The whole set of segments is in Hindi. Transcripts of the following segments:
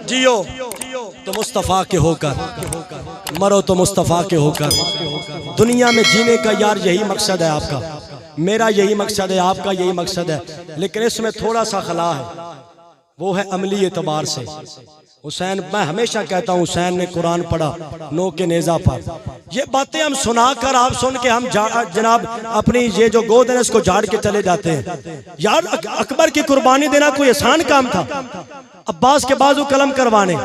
जियो तो मुस्तफ़ा के होकर, मरो तो मुस्तफ़ा के होकर। दुनिया में जीने का यार यही मकसद है आपका, मेरा यही मकसद है, आपका यही मकसद है, लेकिन इसमें थोड़ा सा खला है, वो है अमली एतबार से। हुसैन, मैं हमेशा कहता हूँ, हुसैन ने कुरान पढ़ा नो के नेज़ा पर। ये बातें हम सुनाकर, आप सुन के हम जनाब अपनी ये जो गोद है इसको झाड़ के चले जाते हैं। यार अकबर की कुर्बानी देना कोई आसान काम था? अब्बास के बाजू कलम करवाने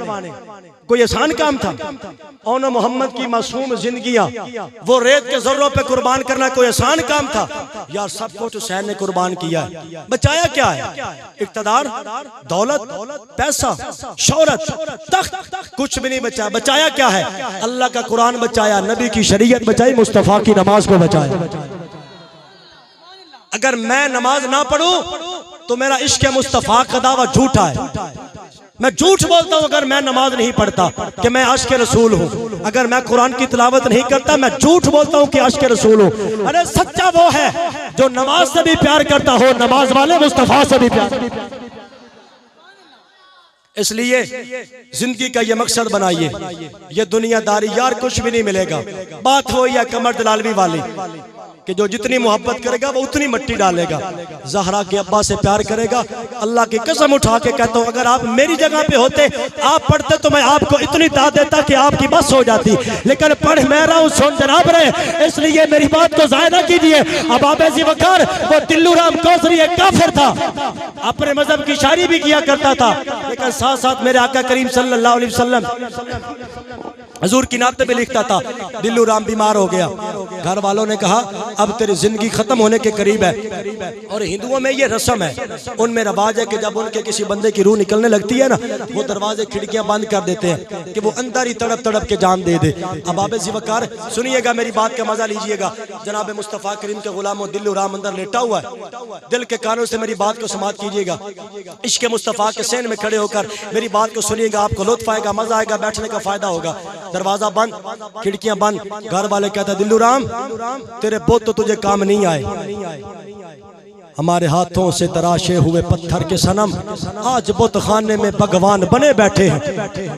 कोई आसान काम था? और मोहम्मद की मासूम जिंदगियां वो रेत के जर्रों पे कुर्बान करना कोई आसान काम था? यार सब कुछ हुसैन ने कुर्बान किया है। बचाया क्या है? इक़्तिदार, दौलत, पैसा, शोहरत, तख्त, कुछ भी नहीं बचाया। बचाया क्या है? अल्लाह का कुरान बचाया, नबी की शरीयत बचाई, मुस्तफ़ा की नमाज को बचाया। अगर मैं नमाज ना पढ़ूं तो मेरा इश्क मुस्तफ़ा का दावा झूठा है। मैं झूठ बोलता हूं अगर मैं नमाज नहीं पढ़ता कि मैं आशिक़ रसूल हूं। अगर मैं कुरान की तिलावत नहीं करता, मैं झूठ बोलता हूं कि आशिक़ रसूल हूं। अरे सच्चा वो है जो नमाज से भी प्यार करता हो, नमाज वाले मुस्तफ़ा से भी प्यार। इसलिए जिंदगी का ये मकसद बनाइए, ये दुनियादारी यार कुछ भी नहीं मिलेगा। बात हो या कमर दलालवी वाली कि जो जितनी मोहब्बत करेगा वो उतनी मिट्टी डालेगा। ज़हरा के अब्बा से प्यार करेगा। अल्लाह की कसम उठा के कहता हूँ, अगर आप मेरी जगह पे होते, आप पढ़ते तो मैं आपको इतनी दाद देता कि आपकी बस हो जाती, लेकिन पढ़ मैं रहा हूँ, सुन जनाब रहे, इसलिए मेरी बात को ज़ाया ना कीजिए। अब आबेज़ी वकार वो दिल्लू राम कौसरी एक काफिर था, अपने मजहब की शायरी भी किया करता था, लेकिन साथ साथ मेरे आका करीम सल्लल्लाहु अलैहि वसल्लम हजूर की नात पे लिखता था। दिल्लू राम बीमार हो गया, घर वालों ने कहा अब तेरी जिंदगी खत्म होने के करीब है। और हिंदुओं में ये रस्म है, उनमें रवाज है कि जब उनके किसी बंदे की रूह निकलने लगती है ना, वो दरवाजे खिड़कियां बंद कर देते हैं कि वो अंदर ही तड़प तड़प के जान दे दे। अब आबेज़ी वकार सुनिएगा, मेरी बात का मजा लीजिएगा। जनाब मुस्तफ़ा करीम के गुलाम दिल्लू राम अंदर लेटा हुआ है, दिल के कानों से मेरी बात को समात कीजिएगा। इश्क़ मुस्तफ़ा के सेन में खड़े होकर मेरी बात को सुनिएगा, आपको लुत्फ़ आएगा, मजा आएगा, बैठने का फायदा होगा। दरवाजा बंद, खिड़कियां बंद, घर वाले कहते दिल्लू राम तेरे बुत तो तुझे काम नहीं आए, हमारे हाथों से तराशे हुए पत्थर के सनम आज बुत खाने में भगवान बने बैठे हैं।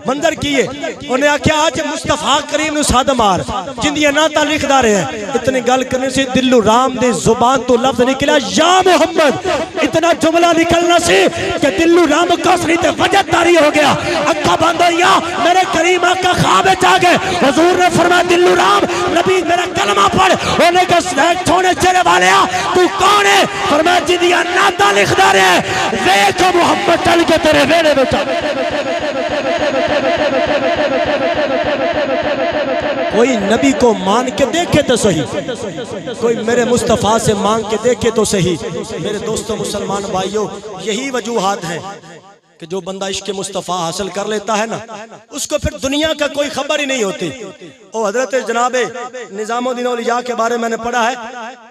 मंजर किए उन्हें आख्या आज मुस्तफ़ा करीम नु साद मार जिंदियां नाता लिखदा रहे हैं। इतनी गल करने से दिल्लू राम दी जुबान तो लफ्ज निकला या मोहम्मद, इतना जुमला निकलना से कि दिल्लू राम कसरी ते वजह तारी हो गया, अक्का बंद हो गया। मेरे करीम आका ख्वाब में आ गए, हुजूर ने फरमाया दिल्लू राम नबी मेरा कलमा पढ़। उन्हें कहा छोड़े चेहरे वाले तू कौन है? फरमाया जिदिया नाता लिखदा रहे, देखो मोहम्मद चल के तेरे वेड़े में चल। कोई नबी को मान के देखे तो सही, कोई मेरे मुस्तफ़ा से मांग के देखे तो सही। मेरे दोस्तों मुसलमान भाइयों, यही वजूहात हैं कि जो बंदा इश्क़ मुस्तफ़ा हासिल कर लेता है ना, उसको फिर दुनिया का कोई खबर ही नहीं होती। ओ हजरत जनाबे निज़ामुद्दीन औलिया के बारे में मैंने पढ़ा है,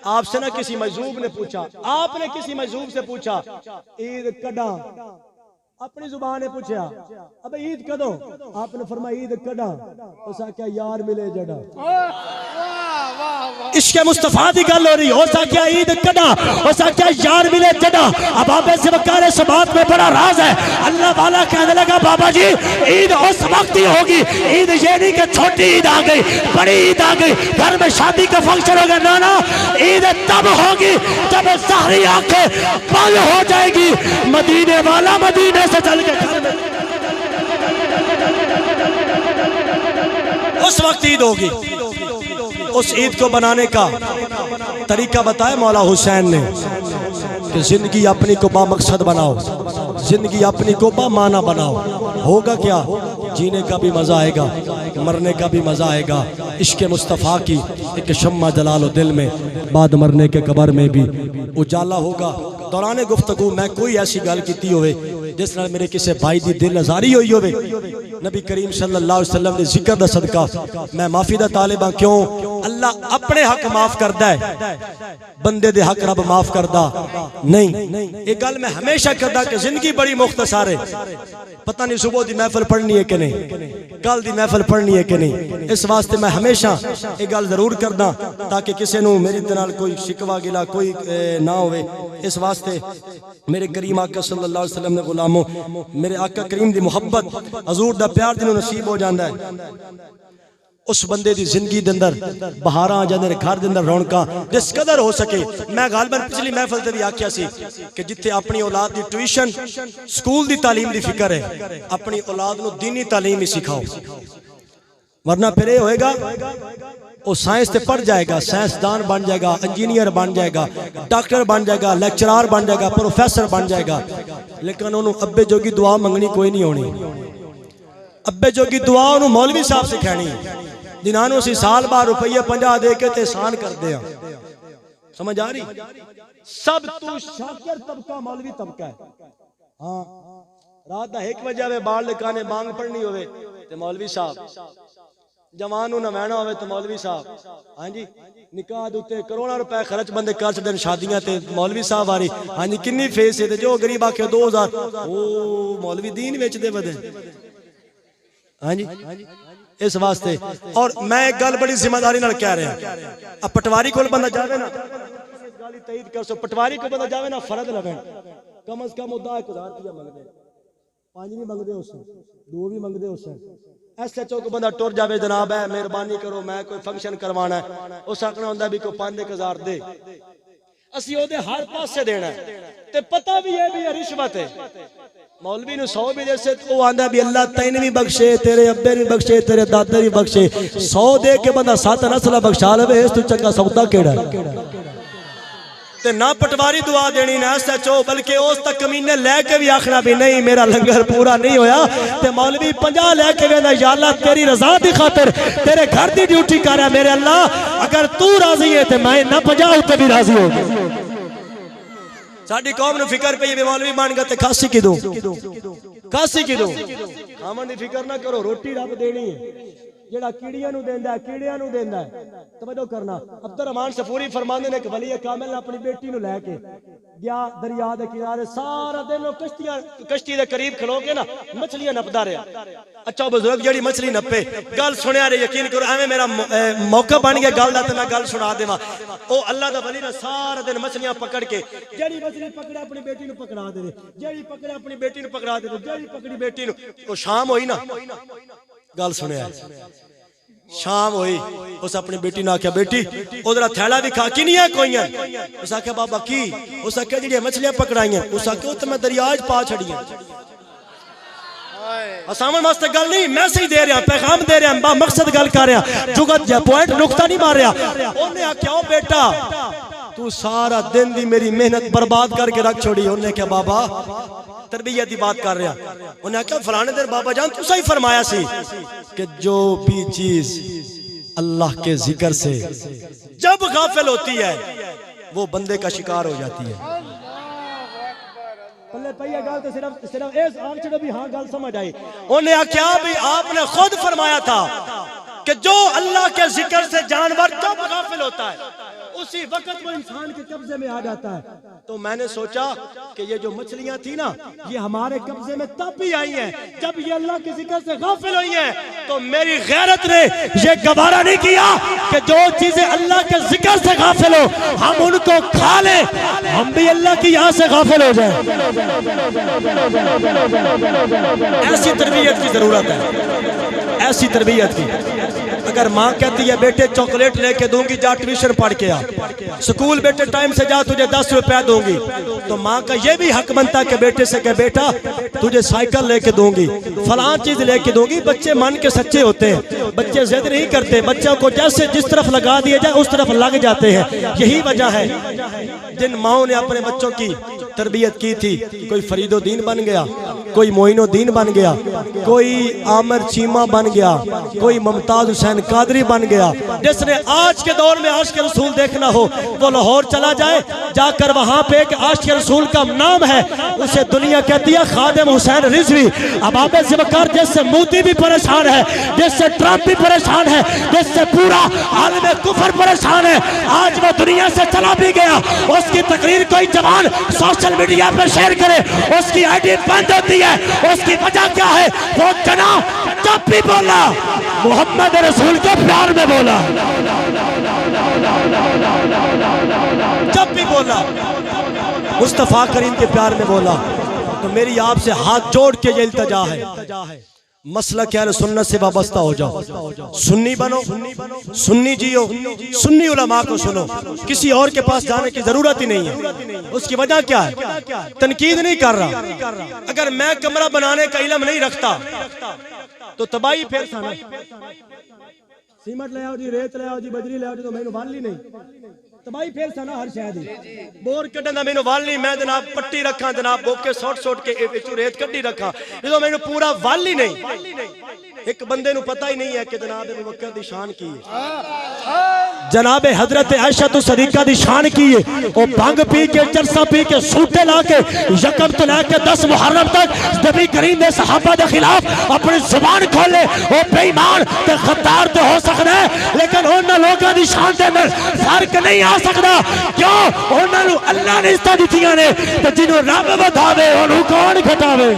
आपसे ना किसी मजूब ने पूछा, आपने किसी मजूब से पूछा ईद कदा, अपनी जुबान ने पूछा अबे ईद कदों, आपने फरमाया ईद कदा, उसा क्या यार मिले जड़ा। इश्क़ मुस्तफ़ा की गल हो रही, हो सका ईद कदा, हो सका यार मिले जड़ा। अब आबेज़ी वकार इस बात में बड़ा राज है। अल्लाह वाला कहने लगा बाबा जी ईद उस वक्त ही होगी, ईद ये नहीं कि छोटी ईद आ गई, बड़ी ईद आ गई, घर में शादी का फंक्शन हो गया, ना ना, ईद तब होगी जब ज़हरी आंखें बंद हो जाएगी। मदीने वाला मदीने से चल के उस वक्त ईद होगी। उस ईद को बनाने का तरीका बताया मौला हुसैन ने कि जिंदगी अपनी को बामकसद बनाओ, जिंदगी अपनी को बामाना बनाओ। होगा क्या? जीने का भी मजा आएगा, मरने का भी मजा आएगा। इश्क़ मुस्तफ़ा की एक शम्मा जलालो दिल में, बाद मरने के कब्र में भी उजाला होगा। दौरान गुफ्तगू मैं कोई ऐसी गल की होवे जिस नाल मेरे किसी भाई की दिल आजारी हुई होवे, नबी करीम सल्लल्लाहु अलैहि वसल्लम के जिक्र दा सदका मैं माफी दा तालिब हां। क्यों? अल्लाह अपने हक माफ करदा है, बंदे दे हक रब माफ करदा नहीं। ये गल मैं हमेशा करदा कि जिंदगी बड़ी मुख्तसर है, पता नहीं सुबह दी महफिल पढ़नी है कि नहीं, कल दी महफिल पढ़नी है कि नहीं। इस वास्ते मैं हमेशा ये गल जरूर करदा ताकि किसी नूं मेरी नाल कोई शिकवा गिला कोई ना होवे। इस वास्ते मेरे करीम आका सल्लल्लाहु अलैहि वसल्लम ने गुलामों, मेरे आका करीम दी मुहब्बत हजूर दा प्यार जिन्हों नसीब हो जाता है, उस बंदे दी जिंदगी दे अंदर बहार आ जांदे ने, घर दे अंदर रौनकां जिस कदर हो सके। मैं गालबन पिछली महफिल ते भी आख्या सी कि जिथे अपनी औलाद दी ट्यूशन स्कूल दी तालीम दी फिक्र है, अपनी औलाद नूं दीनी तालीम ही सिखाओ, वरना फिर ये होएगा वो साइंस ते पढ़ जाएगा, साइंसदान बन जाएगा, इंजीनियर बन जाएगा, डॉक्टर बन जाएगा, लेक्चरार बन जाएगा, प्रोफेसर बन जाएगा, लेकिन उन्होंने अब्बे जोगी दुआ मंगनी कोई नहीं होनी। अब्बे जोगी दुआ उन्होंने मौलवी साहब सिखानी, जिन्होंने असीं साल बाद रुपये 50 दे के ते एहसान करते हैं। समझ आ रही? सब तू शाकिर तबका मौलवी तबका है। हाँ, रात का 1 बजे बाल लिखाने मांग पढ़नी होवे ते मौलवी साहब, जवान नवैना हो तो मौलवी साहब, हाँ जी, निकाह उत्ते करोड़ों रुपए खर्च बंदे कर छड़न शादियां ते मौलवी साहब आ रही, हाँ जी किन्नी फीस है, जो गरीब आखे 2000, ओ मौलवी दीन बेचते बदे, हाँ जी। इस वास्ते और मैं एक गल बड़ी जिम्मेदारी नाल कह रहा, अब पटवारी को बंदा जावे ना, गाली तईद कर सो, पटवारी को बंदा जावे ना फर्द लगन, कम अज कम 1000 रुपया मंगदे, 5 भी मंगदे उस 2 भी मंगदे उस। SHO को बंदा टुर जावे, जनाब है मेहरबानी करो मैं कोई फंक्शन करवाना है, उस आखना होंदा भी कोई 5-1000 दे, असी ओदे हर पासे देना ते पता भी है भी रिश्वत है। मौलवी नु 100 भी जैसे वो आंदा भी अल्लाह तैन भी बख्शे, तेरे अब्बे भी बख्शे, तेरे दादे भी बख्शे, 100 दे के बंदा 7 नस्ल बख्शा लवे, इस तू चंगा सौदा केड़ा ते ना पटवारी दुआ देनी ना SHO, बल्कि उस तक कमीने लेके भी आखना भी नहीं मेरा लंगर पूरा नहीं होया, ते मौलवी 50 लेके वेंदा, या अल्लाह तेरी रजा दी खातिर तेरे घर दी ड्यूटी कर रहा, मेरे अल्लाह अगर तू राजी है ते मैं ना 50 उत्ते भी राजी हो गया। साडी कौम नु फिक्र पई है मौलवी बन गया ते खासी की दूं, खासी की दूं, खावन दी फिक्र ना करो, रोटी रब देनी है, जेड़ा कीड़ियां नु देंदा है कीड़ियां नु देंदा है। तवज्जो करना, अब्दुर रहमान सफूरी फरमांदे ने कि वली कामिल अपनी बेटी नु लेके गया दरिया दे किनारे, सारा दिन कश्ती दे करीब खलो के ना मछलियां नपदा रहा। अच्छा बुजुर्ग जेड़ी मछली नपे, गल सुनिया रे, यकीन करो एवें मेरा मौका बन गया गल दा ते मैं गल सुना देवां। ओ अल्लाह दा वली ना सारा दिन मछलियां पकड़ के, जेड़ी मछली पकड़े अपनी बेटी नु पकड़ा दे, जेड़ी पकड़े अपनी बेटी नु पकड़ा दे, जेड़ी पकड़ी बेटी नु, ओ शाम होई ना, गल सुनिया शाम हुई, उस अपनी बेटी ने आख्या बेटी उधर थैला भी खा की नहीं है कोई, उस आख्या बाबा की, उस आख्या जी मछलियां पकड़ाई, उस आख्या तो मैं दरिया पा छड़ियां। सामने वास्ते गल नहीं, मैसेज दे रहा, पैगाम दे रहा, मकसद गल कर रहा, जुगत पॉइंट नुकता नहीं मार रहा। उन्हें आख्या ओ बेटा तू सारा दिन दी मेरी मेहनत बर्बाद करके रख छोड़ी। उन्हें क्या बाबा तरबियत की बात कर रहा, उन्हें क्या फलाने दिन बाबा जान तुसा ही फरमाया सी कि जो भी चीज अल्लाह के जिक्र से जब गाफिल होती है वो बंदे का शिकार हो जाती है। गल तो सिर्फ इस भी हाँ गल समझ आई। उन्हें आख्या भी आपने खुद फरमाया था कि जो अल्लाह के जिक्र से जानवर जब गाफिल होता है उसी वक्त वो इंसान के कब्जे में आ जाता है। तो मैंने सोचा कि ये जो मछलियां थी ना ये हमारे कब्जे में तब भी आई हैं जब ये अल्लाह के जिक्र से गाफिल हुई हैं। तो मेरी गैरत ने ये गवारा नहीं किया कि जो चीजें अल्लाह के जिक्र से गाफिल हो हम उनको खा लें, हम भी अल्लाह की यहाँ से गाफिल हो जाए। ऐसी तरबियत की जरूरत है, ऐसी तरबियत की। अगर माँ कहती है बेटे चॉकलेट लेके दूंगी जा ट्यूशन पढ़ के आ, स्कूल बेटे टाइम से जा तुझे 10 रुपया दूंगी, तो माँ का ये भी हक बनता है कि बेटे से कह बेटा तुझे साइकिल लेके दूंगी, फलां चीज लेके दूंगी। बच्चे मन के सच्चे होते हैं, बच्चे जिद नहीं करते, बच्चों को जैसे जिस तरफ लगा दिया जाए उस तरफ लग जाते हैं। यही वजह है जिन माओ ने अपने बच्चों की तरबियत की थी, कोई फरीदुद्दीन बन गया, कोई मोइनुद्दीन बन गया, कोई आमिर चीमा बन गया, कोई मुमताज हुसैन कादरी बन गया। जिसने आज के दौर में आशिक रसूल देखना हो वो लाहौर चला जाए, जाकर वहां पे कि आशिक रसूल का नाम है, उसे दुनिया कहती है खादिम हुसैन रिजवी। अब आप ज़िक्र जिससे मोदी भी परेशान है, जिससे ट्रंप भी परेशान है, जिससे पूरा आलम कुफर परेशान है, आज वो दुनिया से चला भी गया। उसकी तकरीर कोई जवान सोशल मीडिया पर शेयर करे, उसकी आईडी बंद होती है। उसकी वजह क्या है? वो जना जब भी बोला मोहम्मद रसूल के प्यार में बोला, जब भी बोला मुस्तफा करीम के प्यार में बोला। तो मेरी आपसे हाथ जोड़ के ये इल्तिजा है, मसलक अहले सुन्नत से वाबस्ता हो जाओ, सुन्नी बनो, सुन्नी जियो, सुन्नी उलमा को सुनो, किसी और के पास जाने की जरूरत ही नहीं है। उसकी वजह क्या है? तनकीद नहीं कर रहा। अगर मैं कमरा बनाने का इल्म नहीं रखता तो तबाही फिर सीमेंट ले आओ जी, रेत ले आओ जी, बजरी ले आओ जी, तो मैंने वाली नहीं तबाही फिर सा ना हर शायद बोर कटन का मैंने वाल नहीं। मैं जनाब पट्टी रखा, जनाब बोके सोट के रेत कड्डी रखा, जो मैंने पूरा वाल ही नहीं। एक बंदे नु पता ही नहीं है कि जनाब अबू बकर दी शान की है, जनाब हजरत आयशा तो सदीका दी शान की है। वो भंग पी के, चरसा पी के, सूटे ला के यकम तो लेके 10 मुहर्रम तक नबी करीम ने सहाबा के खिलाफ अपनी जुबान खोले। वो बेईमान ते गद्दार तो हो सकता है, लेकिन उन लोगों की शान के अंदर फर्क नहीं आ सकता। क्यों? उन्होंने अल्लाह ने इज्जत दित्तियां ने, ते जिन्हों रब वधावे उन्होंने कौन घटावे।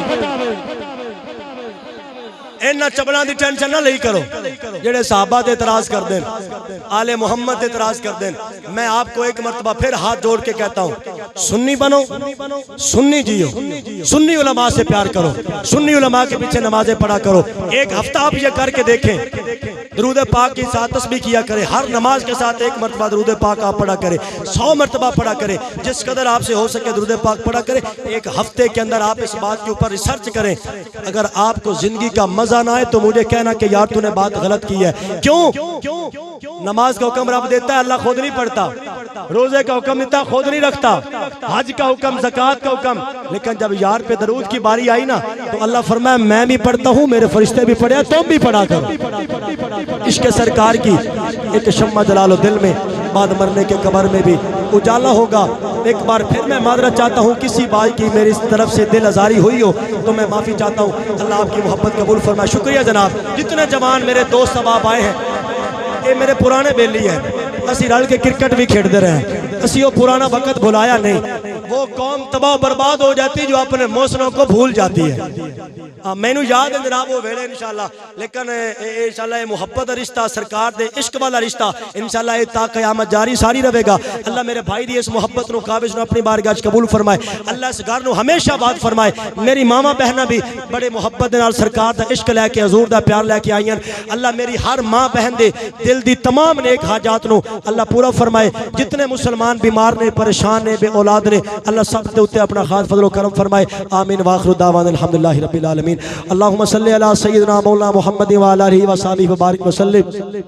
इन्ना चबलों की टेंशन ना ली करो जेड़े सहाबा ते इतराज कर दें, आले मुहम्मद ते इतराज कर दें। मैं आपको एक मरतबा फिर हाथ जोड़ के कहता हूँ, सुन्नी बनो, सुन्नी जियो, सुन्नी उलमा से प्यार करो, सुन्नी उलमा के पीछे नमाजें पढ़ा करो। एक हफ्ता आप ये करके देखें, दरूद पाक के साथ तस्बीह किया करे, हर नमाज के साथ एक मरतबा दरूद पाक आप पढ़ा करें, 100 मरतबा पढ़ा करें, जिस कदर आपसे हो सके दरूद पाक पढ़ा करें। एक हफ्ते के अंदर आप इस बात के ऊपर रिसर्च करें। अगर आपको जिंदगी का मजा ना आए तो मुझे कहना कि यार तूने बात गलत की है। क्यों? नमाज का हुक्म रब देता है, अल्लाह खुद नहीं पढ़ता। रोजे का हुक्म देता, खुद नहीं रखता। हज का हुक्म, ज़कात का हुक्म, लेकिन जब यार पे दरूद की बारी आई ना तो अल्लाह फरमाया मैं भी पढ़ता हूँ, मेरे फरिश्ते भी पढ़े, तुम भी पढ़ा करो। इश्क सरकार की एक शम्मा जला लो दिल में, बाद मरने के कब्र में भी उजाला होगा। एक बार फिर मैं माजरत चाहता हूँ, किसी भाई की मेरी तरफ से दिल आजारी हुई हो तो मैं माफ़ी चाहता हूँ। अल्लाह आपकी मोहब्बत कबूल फरमाए। शुक्रिया जनाब। जितने जवान मेरे दोस्त अब आप आए हैं, ये मेरे पुराने बेली है, असी रल के क्रिकेट भी खेलते रहे, असी वो पुराना वक्त भुलाया नहीं। वो कौम तबाह बर्बाद हो जाती जो अपने मौसमों को भूल जाती है। मैनू याद है जनाब वो वेले इंशाल्लाह, लेकिन इंशाल्लाह ये मुहब्बत रिश्ता, सरकार दे इश्क वाला रिश्ता इंशाल्लाह ये ता क़यामत जारी सारी रहेगा। अल्लाह मेरे भाई दी इस मुहब्बत नु काबिज नु अपनी बारगाह कबूल फरमाए। अल्लाह इस घर नु हमेशा बात फरमाए। मेरी मामा बहना भी बड़े मुहब्बत दे नाल सरकार दा इश्क लैके, हजूर दा प्यार लैके आईयां। अल्लाह मेरी हर माँ बहन दे दिल दी तमाम नेक हाजात नु अल्लाह पूरा फरमाए। जितने मुसलमान बीमार ने, परेशान ने, बे औलाद ने, अल्लाह सब दे उत्ते अपना खास फजल करम फरमाए। आमीन। वाखिरु दावाना अल्हम्दुलिल्लाहि रब्बिल आलमीन। अल्लाहुम्मा सल्लि अला सय्यिदिना मौलाना मुहम्मद व अला आलिहि व सहाबिहि व बारिक व सल्लिम।